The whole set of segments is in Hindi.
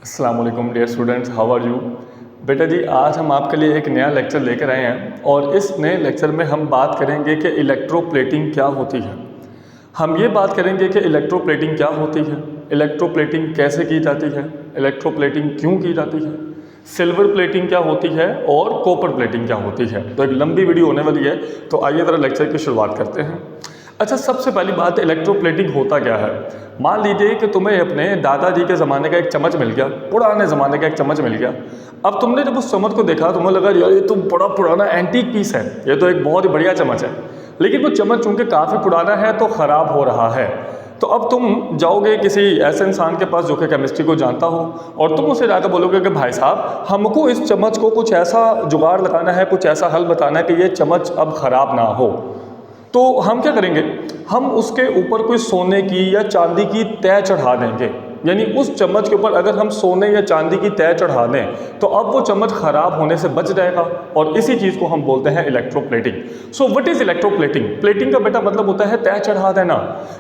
अस्सलाम वालेकुम dear students, how are you. बेटा जी, आज हम आपके लिए एक नया लेक्चर लेकर आए हैं और इस नए लेक्चर में हम बात करेंगे कि इलेक्ट्रोप्लेटिंग क्या होती है। हम ये बात करेंगे कि इलेक्ट्रोप्लेटिंग क्या होती है, इलेक्ट्रोप्लेटिंग कैसे की जाती है, इलेक्ट्रोप्लेटिंग क्यों की जाती है, सिल्वर प्लेटिंग क्या होती है और कॉपर प्लेटिंग क्या होती है। तो एक लंबी वीडियो होने वाली है, तो आइए ज़रा लेक्चर की शुरुआत करते हैं। अच्छा, सबसे पहली बात, इलेक्ट्रोप्लेटिंग होता क्या है। मान लीजिए कि तुम्हें अपने दादाजी के ज़माने का एक चम्मच मिल गया, पुराने ज़माने का एक चम्मच मिल गया। अब तुमने जब उस चम्मच को देखा, तुम्हें लगा यार ये तो बड़ा पुराना एंटीक पीस है, ये तो एक बहुत ही बढ़िया चम्मच है। लेकिन वो चम्मच चूंकि काफ़ी पुराना है तो ख़राब हो रहा है। तो अब तुम जाओगे किसी ऐसे इंसान के पास जो कि केमिस्ट्री को जानता हो और तुम उसे जाकर बोलोगे कि भाई साहब, हमको इस चम्मच को कुछ ऐसा जुगाड़ लगाना है, कुछ ऐसा हल बताना है कि ये चम्मच अब ख़राब ना हो। तो हम क्या करेंगे, हम उसके ऊपर कोई सोने की या चांदी की तय चढ़ा देंगे। यानी उस चम्मच के ऊपर अगर हम सोने या चांदी की तय चढ़ा दें तो अब वो चम्मच खराब होने से बच जाएगा और इसी चीज़ को हम बोलते हैं electroplating. So what is electroplating? Plating का बेटा मतलब होता है तय चढ़ा देना।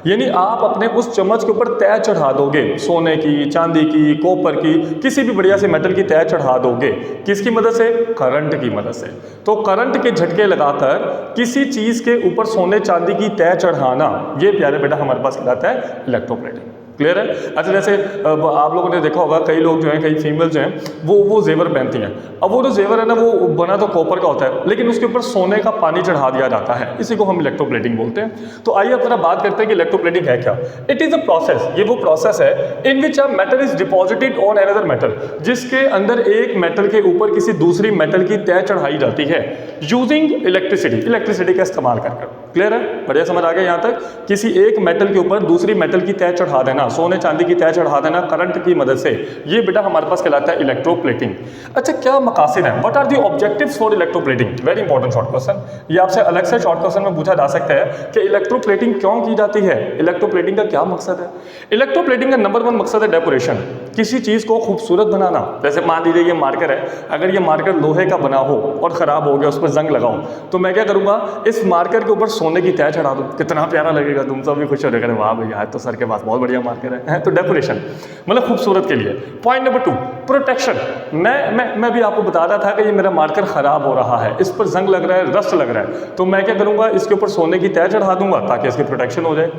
यानी आप अपने उस चम्मच के ऊपर तय चढ़ा दोगे, सोने की, चांदी की, कॉपर की, किसी भी बढ़िया से मेटल की तय चढ़ा दोगे। किसकी मदद से? करंट की मदद से। तो करंट के झटके लगाकर किसी चीज़ के ऊपर सोने चांदी की तय चढ़ाना, ये प्यारे बेटा हमारे पास कहलाता है इलेक्ट्रोप्लेटिंग। क्लियर है? अच्छा, जैसे आप लोगों ने देखा होगा कई लोग जो हैं, कई फीमेल जो हैं वो जेवर पहनती हैं। अब वो जो जेवर है ना, वो बना तो कॉपर का होता है लेकिन उसके ऊपर सोने का पानी चढ़ा दिया जाता है, इसी को हम इलेक्ट्रोप्लेटिंग बोलते हैं। तो आइए अब जरा बात करते हैं कि इलेक्ट्रोप्लेटिंग है क्या। इट इज़ अ प्रोसेस, ये वो प्रोसेस है in which a metal is deposited on another metal, जिसके अंदर एक मेटल के ऊपर किसी दूसरी मेटल की तय चढ़ाई जाती है यूजिंग इलेक्ट्रिसिटी, इलेक्ट्रिसिटी का इस्तेमाल कर। क्लियर है? बढ़िया समझ आ गया यहाँ तक। किसी एक मेटल के ऊपर दूसरी मेटल की तय चढ़ा देना, सोने चांदी की तय चढ़ा देना करंट की मदद से, ये बेटा हमारे पास कहलाता है इलेक्ट्रोप्लेटिंग। अच्छा, क्या मकासद है? What are the objectives for electroplating? Very important short question. ये आपसे अलग से शॉर्ट क्वेश्चन में पूछा जा सकता है कि इलेक्ट्रोप्लेटिंग क्यों की जाती है, इलेक्ट्रोप्लेटिंग का क्या मकसद है। इलेक्ट्रोप्लेटिंग का नंबर 1 मकसद है डेकोरेशन, किसी चीज़ को खूबसूरत बनाना। जैसे मान लीजिए ये मार्कर है, अगर ये मार्कर लोहे का बना हो और ख़राब हो गया, उस पर जंग लगाओ, तो मैं क्या करूँगा, इस मार्कर के ऊपर सोने की तय चढ़ा दूँ। कितना प्यारा लगेगा, तुम सब भी खुश हो जाएगा, वाह भैया आज तो सर के पास बहुत बढ़िया मार्कर है। तो डेकोरेशन मतलब खूबसूरत के लिए। Point number 2, protection. मैं भी आपको बता रहा था कि ये मेरा मार्कर ख़राब हो रहा है, इस पर जंग लग रहा है, रस्ट लग रहा है, तो मैं क्या करूँगा, इसके ऊपर सोने की तय चढ़ा दूंगा ताकि इसकी प्रोटेक्शन हो जाए।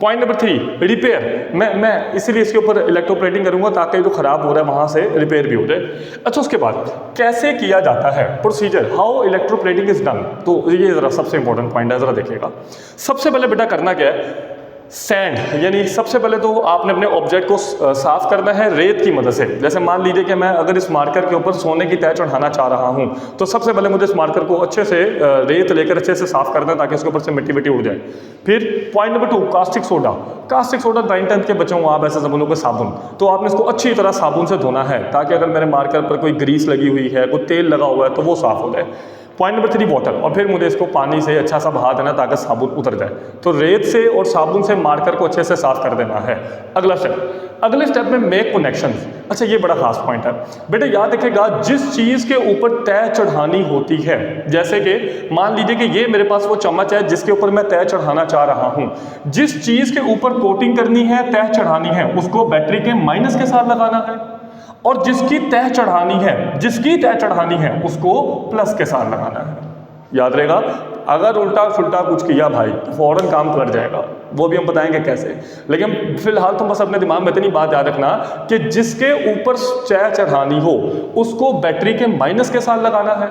Point number 3, repair. मैं इसीलिए इसके ऊपर इलेक्ट्रोप्लेटिंग करूँगा ताकि जो ख़राब हो रहा है वहाँ से रिपेयर भी हो जाए। अच्छा, उसके बाद कैसे किया जाता है, procedure, how electroplating is done. तो ये ज़रा सबसे इंपॉर्टेंट पॉइंट है, ज़रा देखिएगा। सबसे पहले बेटा करना क्या है, सैंड, यानी सबसे पहले तो आपने अपने ऑब्जेक्ट को साफ करना है रेत की मदद से। जैसे मान लीजिए कि मैं अगर इस मार्कर के ऊपर सोने की तय चढ़ाना चाह रहा हूं, तो सबसे पहले मुझे इस मार्कर को अच्छे से रेत लेकर अच्छे से साफ करना है ताकि उसके ऊपर से मिट्टी मिट्टी उड़ जाए। फिर point number 2, caustic soda. Caustic soda 9th-10th के बच्चों को आप ऐसे समझ लो कि साबुन, तो आपने इसको अच्छी तरह साबुन से धोना है ताकि अगर मेरे मार्कर पर कोई ग्रीस लगी हुई है, कोई तेल लगा हुआ है, तो वो साफ हो जाए। Point number 3, water. और फिर मुझे इसको पानी से अच्छा सा बहा देना ताकि साबुन उतर जाए। तो रेत से और साबुन से मार्कर को अच्छे से साफ कर देना है। अगले स्टेप में मेक कनेक्शन। अच्छा, ये बड़ा खास पॉइंट है बेटा, याद रखिएगा, जिस चीज़ के ऊपर तय चढ़ानी होती है, जैसे कि मान लीजिए कि ये मेरे पास वो चम्मच है जिसके ऊपर मैं तय चढ़ाना चाह रहा हूँ, जिस चीज़ के ऊपर कोटिंग करनी है, तय चढ़ानी है, उसको बैटरी के माइनस के साथ लगाना है, और जिसकी तय चढ़ानी है उसको प्लस के साथ लगाना है। याद रहेगा, अगर उल्टा सुल्टा कुछ किया भाई तो फौरन काम पलट जाएगा, वो भी हम बताएंगे कैसे। लेकिन फिलहाल तुम बस अपने दिमाग में इतनी बात याद रखना कि जिसके ऊपर तय चढ़ानी हो उसको बैटरी के माइनस के साथ लगाना है,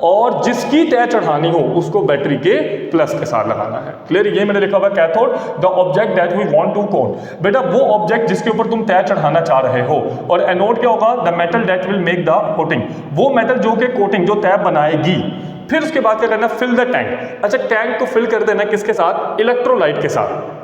और जिसकी तय चढ़ानी हो उसको बैटरी के प्लस के साथ लगाना है। क्लियर? ये मैंने लिखा हुआ cathode, the object that we want to coat. बेटा वो ऑब्जेक्ट जिसके ऊपर तुम तय चढ़ाना चाह रहे हो, और एनोड क्या होगा, the metal that will make the coating, वो मेटल जो कि कोटिंग, जो तय बनाएगी। फिर उसके बाद क्या करना, फिल द टैंक। अच्छा, टैंक को फिल कर देना किसके साथ, इलेक्ट्रोलाइट के साथ।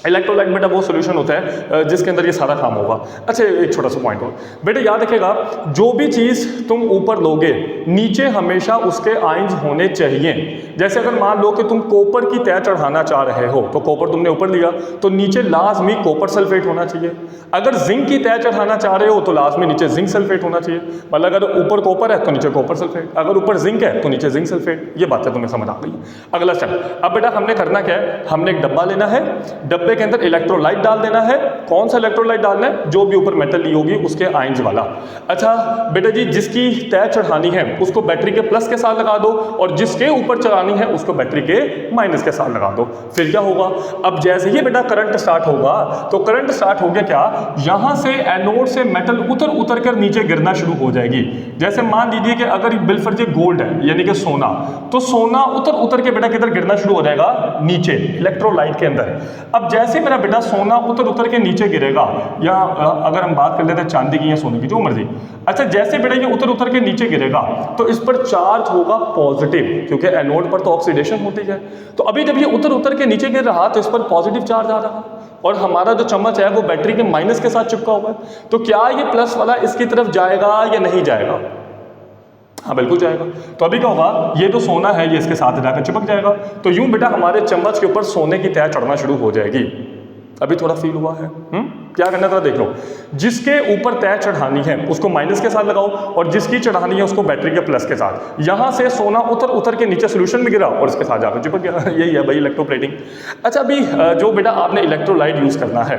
इलेक्ट्रोलाइट बेटा वो सॉल्यूशन होता है जिसके अंदर ये सारा काम होगा। अच्छा, एक छोटा सा पॉइंट और बेटा याद रखिएगा, जो भी चीज़ तुम ऊपर लोगे नीचे हमेशा उसके आयंस होने चाहिए। जैसे अगर मान लो कि तुम कॉपर की तय चढ़ाना चाह रहे हो, तो कॉपर तुमने ऊपर लिया तो नीचे लाजमी कॉपर सल्फेट होना चाहिए। अगर जिंक की तय चढ़ाना चाह रहे हो तो लाजमी नीचे जिंक सल्फेट होना चाहिए। मतलब अगर ऊपर कॉपर है तो नीचे कॉपर सल्फेट, अगर ऊपर जिंक है तो नीचे जिंक सल्फेट। ये बातें तुम्हें समझ आ गई। अगला स्टेप, अब बेटा हमने करना क्या है, हमने एक डब्बा लेना है, डब्बे के अंदर इलेक्ट्रोलाइट डाल देना है। कौन सा इलेक्ट्रोलाइट डालना है? जो भी ऊपर मेटल ली होगी उसके आयंस वाला। अच्छा बेटा जी, जिसकी तय चढ़ानी है उसको बैटरी के प्लस के साथ लगा दो, और जिसके ऊपर चढ़ानी है उसको बैटरी के माइनस के साथ लगा दो। फिर क्या होगा? अब जैसे ही बेटा करंट स्टार्ट होगा, तो करंट स्टार्ट हो गया क्या, यहां से एनोड से मेटल उतर उतर कर नीचे गिरना शुरू हो जाएगी। जैसे मान लीजिए कि अगर बिलफर्ज गोल्ड है यानी कि सोना, तो सोना उतर उतर के बेटा किधर गिरना शुरू हो जाएगा? नीचे, इलेक्ट्रोलाइट के अंदर। अब जैसे मेरा बेटा सोना उतर उतर के नीचे गिरेगा, या अगर हम बात कर लेते हैं चांदी की या सोने की, जो मर्जी। अच्छा जैसे बेटा ये उतर उतर के नीचे गिरेगा तो इस पर चार्ज होगा पॉजिटिव, क्योंकि एनोड पर तो ऑक्सीडेशन होती है। तो अभी जब ये उतर उतर के नीचे गिर रहा तो इस पर पॉजिटिव चार्ज आ रहा, और हमारा जो चम्मच है वो बैटरी के माइनस के साथ चिपका हुआ है। तो क्या ये प्लस वाला इसकी तरफ जाएगा या नहीं जाएगा? हाँ बिल्कुल जाएगा। तो अभी क्या होगा, ये जो सोना है ये इसके साथ जाकर चिपक जाएगा। तो यूं बेटा हमारे चम्मच के ऊपर सोने की तय चढ़ना शुरू हो जाएगी। अभी थोड़ा फील हुआ है? क्या करना था देख लो। जिसके ऊपर तय चढ़ानी है उसको माइनस के साथ लगाओ, और जिसकी चढ़ानी है उसको बैटरी के प्लस के साथ। यहां से सोना उतर उतर के नीचे सोल्यूशन में गिरा और इसके साथ जाकर चिपक गया। यही है भाई इलेक्ट्रोप्लेटिंग। अच्छा अभी जो बेटा आपने इलेक्ट्रोलाइट यूज करना है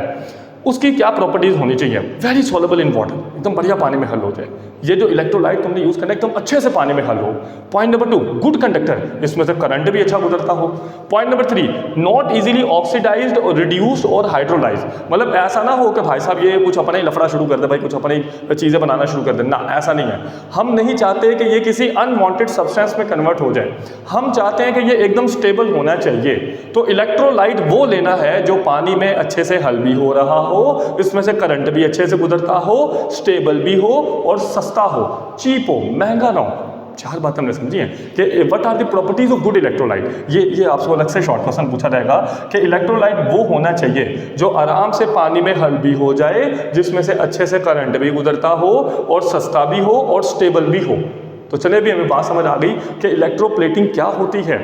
उसकी क्या प्रॉपर्टीज होनी चाहिए? वेरी सॉल्युबल इन वाटर, एकदम बढ़िया पानी में हल हो जाए। ये जो इलेक्ट्रोलाइट तुमने यूज करना है एकदम अच्छे से पानी में हल हो। पॉइंट नंबर 2, गुड कंडक्टर, इसमें से करंट भी अच्छा गुजरता हो। Point number 3, not easily oxidized और रिड्यूस्ड और हाइड्रोलाइज, मतलब ऐसा ना हो कि भाई साहब ये कुछ अपना ही लफड़ा शुरू कर दे, भाई कुछ अपनी चीज़ें बनाना शुरू कर दे, ना ऐसा नहीं है। हम नहीं चाहते कि ये किसी अनवांटेड सब्सटेंस में कन्वर्ट हो जाए, हम चाहते हैं कि ये एकदम स्टेबल होना चाहिए। तो इलेक्ट्रोलाइट वो लेना है जो पानी में अच्छे से हल भी हो रहा हो, इसमें से करंट भी अच्छे से गुजरता हो, स्टेबल भी हो और सस्ता हो, चीप हो, महंगा ना हो। 4 बात हमने समझी है कि what are the properties of good electrolyte. ये आपसे अलग से शॉर्ट क्वेश्चन पूछा जाएगा कि इलेक्ट्रोलाइट वो होना चाहिए जो आराम से पानी में हल भी हो जाए, जिसमें से अच्छे से करंट भी गुजरता हो और सस्ता भी हो और स्टेबल भी हो। तो चलिए अभी हमें बात समझ आ गई कि इलेक्ट्रोप्लेटिंग क्या होती है,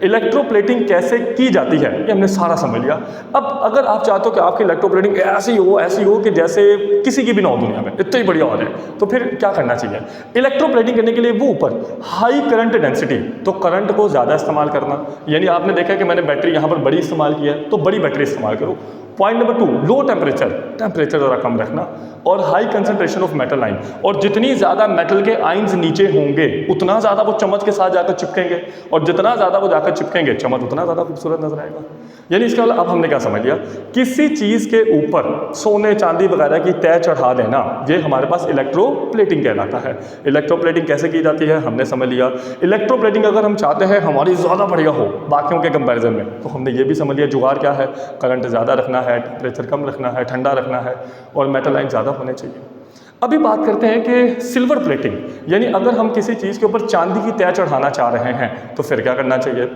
इलेक्ट्रोप्लेटिंग कैसे की जाती है, ये हमने सारा समझ लिया। अब अगर आप चाहते हो कि आपकी इलेक्ट्रोप्लेटिंग ऐसी हो कि जैसे किसी की भी ना हो दुनिया में, इतना ही बढ़िया हो जाए, तो फिर क्या करना चाहिए? इलेक्ट्रोप्लेटिंग करने के लिए वो ऊपर हाई करंट डेंसिटी, तो करंट को ज़्यादा इस्तेमाल करना, यानी आपने देखा कि मैंने बैटरी यहाँ पर बड़ी इस्तेमाल की है तो बड़ी बैटरी इस्तेमाल करो। पॉइंट नंबर 2, लो टेम्परेचर ज़रा कम रखना, और हाई कंसंट्रेशन ऑफ मेटल आइन, और जितनी ज़्यादा मेटल के आइंस नीचे होंगे उतना ज़्यादा वो चम्मच के साथ जाकर चिपकेंगे, और जितना ज़्यादा वो जाकर चिपकेंगे चम्मच उतना ज़्यादा खूबसूरत नजर आएगा। यानी इसके अलावा अब हमने क्या समझ लिया, किसी चीज़ के ऊपर सोने चांदी वगैरह की तय चढ़ा देना, ये हमारे पास इलेक्ट्रोप्लेटिंग कहलाता है। इलेक्ट्रोप्लेटिंग कैसे की जाती है हमने समझ लिया। इलेक्ट्रोप्लेटिंग अगर हम चाहते हैं हमारी ज़्यादा बढ़िया हो बाकियों के कंपेरिजन में, तो हमने ये भी समझ लिया जुगाड़ क्या है, करंट ज़्यादा रखना है, टेम्परेचर कम रखना है, ठंडा रखना है, और मेटल लाइन ज़्यादा होने चाहिए। अभी बात करते हैं कि सिल्वर प्लेटिंग, यानी अगर हम किसी चीज़ के ऊपर चांदी की तय चढ़ाना चाह रहे हैं तो फिर क्या करना चाहिए?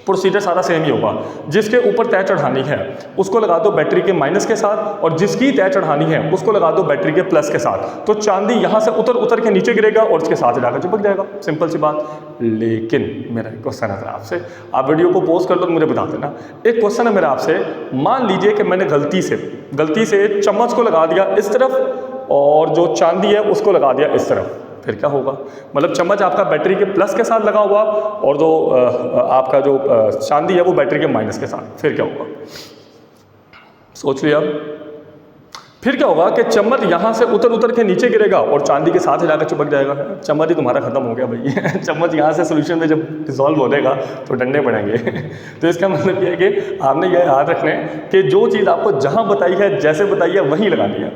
प्रोसीजर सारा सेम ही होगा। जिसके ऊपर तय चढ़ानी है उसको लगा दो बैटरी के माइनस के साथ, और जिसकी तय चढ़ानी है उसको लगा दो बैटरी के प्लस के साथ। तो चांदी यहाँ से उतर उतर के नीचे गिरेगा और उसके साथ जाकर चिपक जाएगा, सिंपल सी बात। लेकिन मेरा एक क्वेश्चन है आपसे, आप वीडियो को पॉज कर लो और मुझे बता देना। एक क्वेश्चन है मेरा आपसे, मान लीजिए कि मैंने गलती से चम्मच को लगा दिया इस तरफ और जो चांदी है उसको लगा दिया इस तरफ, फिर क्या होगा? मतलब चम्मच आपका बैटरी के प्लस के साथ लगा हुआ और जो आपका जो चांदी है वो बैटरी के माइनस के साथ, फिर क्या होगा? सोच लिया। फिर क्या होगा कि चम्मच यहाँ से उतर उतर के नीचे गिरेगा और चांदी के साथ जाकर चिपक जाएगा। चम्मच ही तुम्हारा खत्म हो गया भाई। चम्मच यहाँ से सोल्यूशन में जब डिसॉल्व हो जाएगा तो डंडे पड़ेंगे। तो इसका मतलब ये है कि आपने ये याद रखना है कि जो चीज़ आपको जहाँ बताई है, जैसे बताई है, वहीं लगानी है।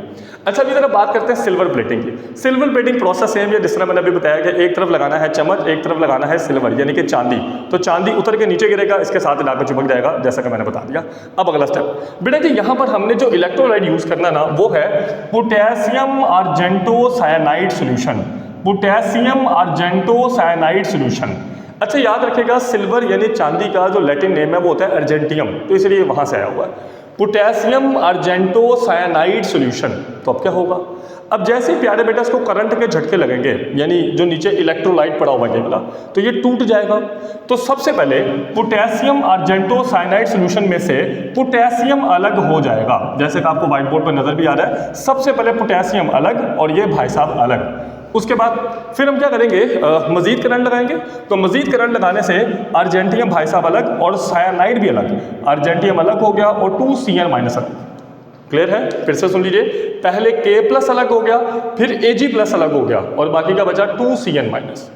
अच्छा अभी जरा बात करते हैं सिल्वर प्लेटिंग की। सिल्वर प्लेटिंग प्रोसेस सेम है जिस तरह मैंने अभी बताया कि एक तरफ लगाना है चम्मच, एक तरफ लगाना है सिल्वर यानी कि चांदी। तो चांदी उतर के नीचे गिरेगा, इसके साथ लाकर चिपक जाएगा, जैसा कि मैंने बता दिया। अब अगला स्टेप बेटा जी, यहाँ पर हमने जो इलेक्ट्रोलाइट यूज करना ना वो है potassium argento cyanide solution. Potassium argento cyanide solution. अच्छा याद रखिएगा, सिल्वर यानी चांदी का जो लैटिन नेम है वो होता है अर्जेंटियम, तो इसलिए वहां से आया हुआ है पोटेशियम आर्जेंटो साइनाइड सॉल्यूशन। तो अब क्या होगा? अब जैसे ही प्यारे बेटा इसको करंट के झटके लगेंगे, यानी जो नीचे इलेक्ट्रोलाइट पड़ा हुआ है वाला, तो ये टूट जाएगा। तो सबसे पहले पोटेशियम आर्जेंटो साइनाइड सॉल्यूशन में से पोटेशियम अलग हो जाएगा, जैसे कि आपको व्हाइट बोर्ड पर नजर भी आ रहा है। सबसे पहले पोटेशियम अलग और ये भाई साहब अलग। उसके बाद फिर हम क्या करेंगे, मज़ीद करंट लगाएंगे। तो मज़ीद करंट लगाने से अर्जेंटियम भाई साहब अलग और साइनाइड भी अलग, अर्जेंटियम अलग हो गया और 2Cn माइनस अलग। क्लियर है? फिर से सुन लीजिए, पहले K+ अलग हो गया, फिर Ag+ अलग हो गया और बाकी का बचा 2Cn माइनस।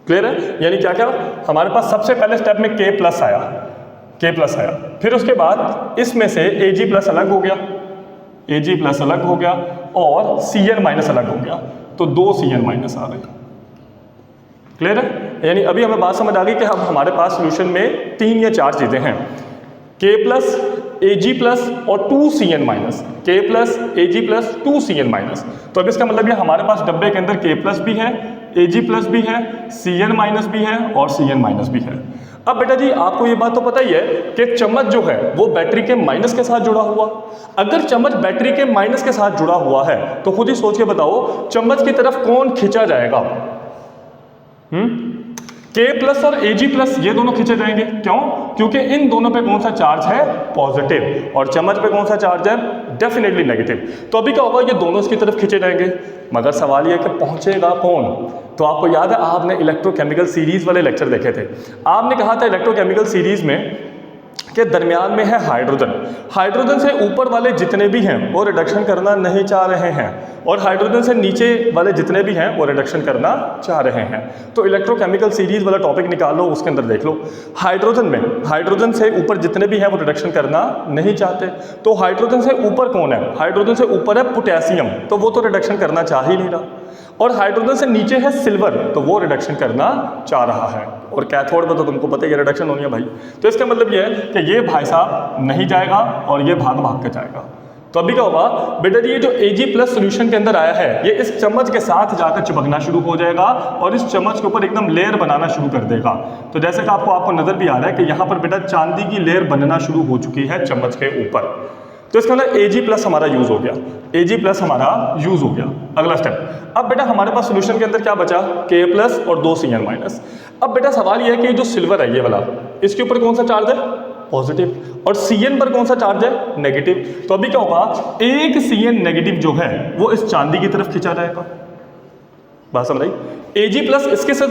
क्लियर है? यानी क्या क्या हमारे पास सबसे पहले स्टेप में K+ आया, फिर उसके बाद इसमें से Ag+ अलग हो गया, Ag+ अलग हो गया और Cn माइनस अलग हो गया, तो 2Cn माइनस आ गए। क्लियर है? यानी अभी हमें बात समझ आ गई कि अब हमारे पास सोल्यूशन में 3 या 4 चीज़ें हैं, K+, Ag+ और 2Cn minus, K+, Ag+, 2Cn minus. तो अब इसका मतलब ये हमारे पास डब्बे के अंदर K+ भी है, Ag+ भी है, Cn माइनस भी है और Cn माइनस भी है। अब बेटा जी आपको ये बात तो पता ही है कि चम्मच जो है वो बैटरी के माइनस के साथ जुड़ा हुआ, अगर चम्मच बैटरी के माइनस के साथ जुड़ा हुआ है तो खुद ही सोच के बताओ चम्मच की तरफ कौन खींचा जाएगा? K+ और Ag+ ये दोनों खींचे जाएंगे। क्यों? क्योंकि इन दोनों पे कौन सा चार्ज है? पॉजिटिव, और चम्मच पे कौन सा चार्ज है? Definitely negative. तो अभी क्या होगा, ये दोनों इसकी तरफ खींचे जाएंगे, मगर सवाल ये कि पहुंचेगा कौन? तो आपको याद है आपने इलेक्ट्रोकेमिकल सीरीज वाले लेक्चर देखे थे, आपने कहा था इलेक्ट्रोकेमिकल सीरीज में के दरमियान में है हाइड्रोजन, हाइड्रोजन से ऊपर वाले जितने भी हैं वो रिडक्शन करना नहीं चाह रहे हैं, और हाइड्रोजन से नीचे वाले जितने भी हैं वो रिडक्शन करना चाह रहे हैं। तो इलेक्ट्रोकेमिकल सीरीज वाला टॉपिक निकाल लो, उसके अंदर देख लो, हाइड्रोजन में हाइड्रोजन से ऊपर जितने भी हैं वो रिडक्शन करना नहीं चाहते। तो हाइड्रोजन से ऊपर कौन है? हाइड्रोजन से ऊपर है पोटेशियम, तो वो तो रिडक्शन करना चाह ही नहीं रहा, और हाइड्रोजन से नीचे है सिल्वर, तो वो रिडक्शन करना चाह रहा है, और कैथोड में तो तुमको पता है ये रिडक्शन होनी है भाई। तो इसका मतलब ये है कि ये भाई साहब नहीं जाएगा और ये भाग भाग के जाएगा। तो अभी क्या होगा बेटा जी, ये जो Ag+ सोल्यूशन के अंदर आया है ये इस चम्मच के साथ जाकर चिपकना शुरू हो जाएगा और इस चम्मच के ऊपर एकदम लेयर बनाना शुरू कर देगा। तो जैसे कि आपको नजर भी आ रहा है कि यहाँ पर बेटा चांदी की लेयर बनना शुरू हो चुकी है चम्मच के ऊपर। तो इसका मतलब Ag+ हमारा यूज हो गया, Ag+ हमारा यूज हो गया। अगला स्टेप, अब बेटा हमारे पास सोल्यूशन के अंदर क्या बचा? K+ और 2Cn माइनस। अब बेटा सवाल यह है कि जो सिल्वर है ये वाला, इसके ऊपर कौन सा चार्ज है? पॉजिटिव, और Cn पर कौन सा चार्ज है? नेगेटिव। तो अभी क्या होगा, एक Cn नेगेटिव जो है वो इस चांदी की तरफ खींचा जाएगा, बात समझ आई? Ag+ इसके साथ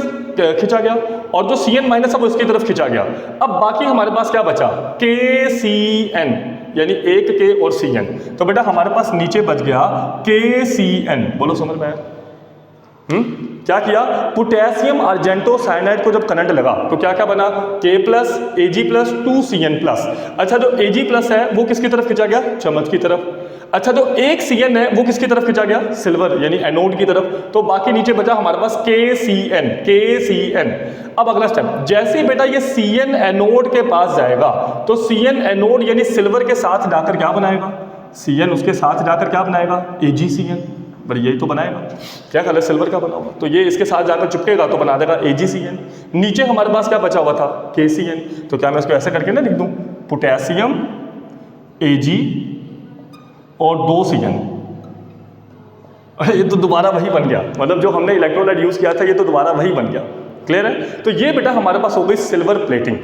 खींचा गया और जो Cn माइनस है वो इसकी तरफ खींचा गया। अब बाकी हमारे पास क्या बचा? KCN, यानी एक K और Cn। तो बेटा हमारे पास नीचे बच गया KCN। बोलो समझ में आया? क्या किया? पोटेशियम अर्जेंटो साइनाइड को जब करंट लगा तो क्या क्या बना? K+, Ag+, 2Cn+। अच्छा जो Ag+ है वो किसकी तरफ खींचा गया? चम्मच की तरफ। अच्छा जो एक Cn है वो किसकी तरफ खींचा गया? सिल्वर, यानी एनोड की तरफ। तो बाकी नीचे बचा हमारे पास KCN। अब अगला स्टेप, जैसे ही बेटा ये Cn एनोड के पास जाएगा तो Cn एनोड यानी सिल्वर के साथ जाकर क्या बनाएगा? Cn उसके साथ जाकर क्या बनाएगा? AgCN। पर यही तो बनाएगा, क्या ख्याल है? सिल्वर का बना हुआ, तो ये इसके साथ जाकर चिपकेगा तो बना देगा AgCN। नीचे हमारे पास क्या बचा हुआ था? KCN। तो क्या मैं इसको ऐसे करके ना लिख दूं? पोटेशियम Ag और 2Cn। ये तो दोबारा वही बन गया, मतलब जो हमने इलेक्ट्रोलाइट यूज किया था ये तो दोबारा वही बन गया। क्लियर है? तो ये बेटा हमारे पास हो गई सिल्वर प्लेटिंग।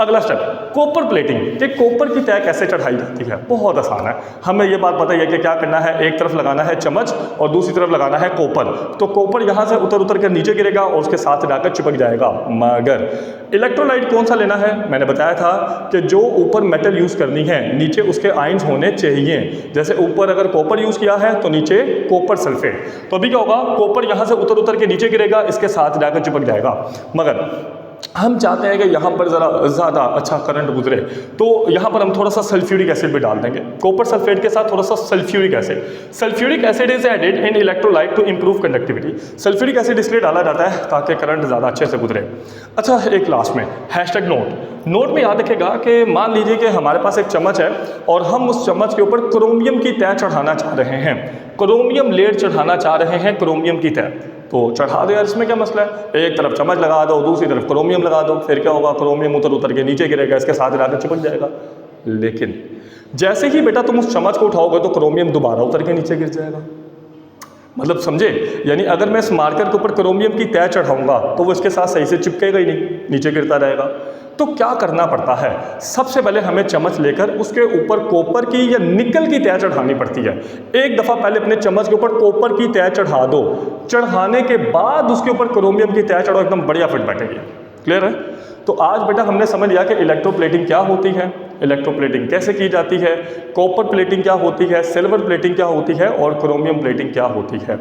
अगला स्टेप, कॉपर प्लेटिंग। कि कॉपर की तय कैसे चढ़ाई जाती है? बहुत आसान है, हमें ये बात पता ही है कि क्या करना है, एक तरफ लगाना है चम्मच और दूसरी तरफ लगाना है कॉपर। तो कॉपर यहाँ से उतर कर नीचे गिरेगा और उसके साथ जाकर चिपक जाएगा। मगर इलेक्ट्रोलाइट कौन सा लेना है? मैंने बताया था कि जो ऊपर मेटल यूज़ करनी है नीचे उसके आयंस होने चाहिए। जैसे ऊपर अगर कॉपर यूज़ किया है तो नीचे कॉपर सल्फेट। तो अभी क्या होगा, कॉपर यहाँ से उतर के नीचे गिरेगा, इसके साथ जाकर चिपक जाएगा। मगर हम चाहते हैं कि यहाँ पर ज़रा ज़्यादा अच्छा करंट गुजरे, तो यहाँ पर हम थोड़ा सा सल्फ्यूरिक एसिड भी डाल देंगे। कॉपर सल्फेट के साथ थोड़ा सा sulphuric acid. Sulphuric acid is added in electrolyte to improve conductivity. Sulphuric acid इसलिए डाला जाता है ताकि करंट ज़्यादा अच्छे से गुजरे। अच्छा, एक लास्ट में हैशटैग नोट में याद रखेगा कि मान लीजिए कि हमारे पास एक चम्मच है और हम उस चम्मच के ऊपर क्रोमियम की तय चढ़ाना चाह रहे हैं, क्रोमियम लेड चढ़ाना चाह रहे हैं, क्रोमियम की तय। तो चढ़ा दो यार, इसमें क्या मसला है? एक तरफ चम्मच लगा दो, दूसरी तरफ क्रोमियम लगा दो, फिर क्या होगा? क्रोमियम उतर के नीचे गिरेगा, इसके साथ जाकर चिपक जाएगा। लेकिन जैसे ही बेटा तुम उस चम्मच को उठाओगे तो क्रोमियम दोबारा उतर के नीचे गिर जाएगा। मतलब समझे? यानी अगर मैं इस मार्कर के ऊपर क्रोमियम की तय चढ़ाऊंगा तो वो इसके साथ सही से चिपकेगा ही नहीं, नीचे गिरता रहेगा। तो क्या करना पड़ता है? सबसे पहले हमें चम्मच लेकर उसके ऊपर कॉपर की या निकल की तय चढ़ानी पड़ती है। एक दफ़ा पहले अपने चम्मच के ऊपर कॉपर की तय चढ़ा दो, चढ़ाने के बाद उसके ऊपर क्रोमियम की तय चढ़ाओ, एकदम बढ़िया फिट बैठेगी। क्लियर है? तो आज बेटा हमने समझ लिया कि इलेक्ट्रोप्लेटिंग क्या होती है, इलेक्ट्रोप्लेटिंग कैसे की जाती है, कॉपर प्लेटिंग क्या होती है, सिल्वर प्लेटिंग क्या होती है और क्रोमियम प्लेटिंग क्या होती है।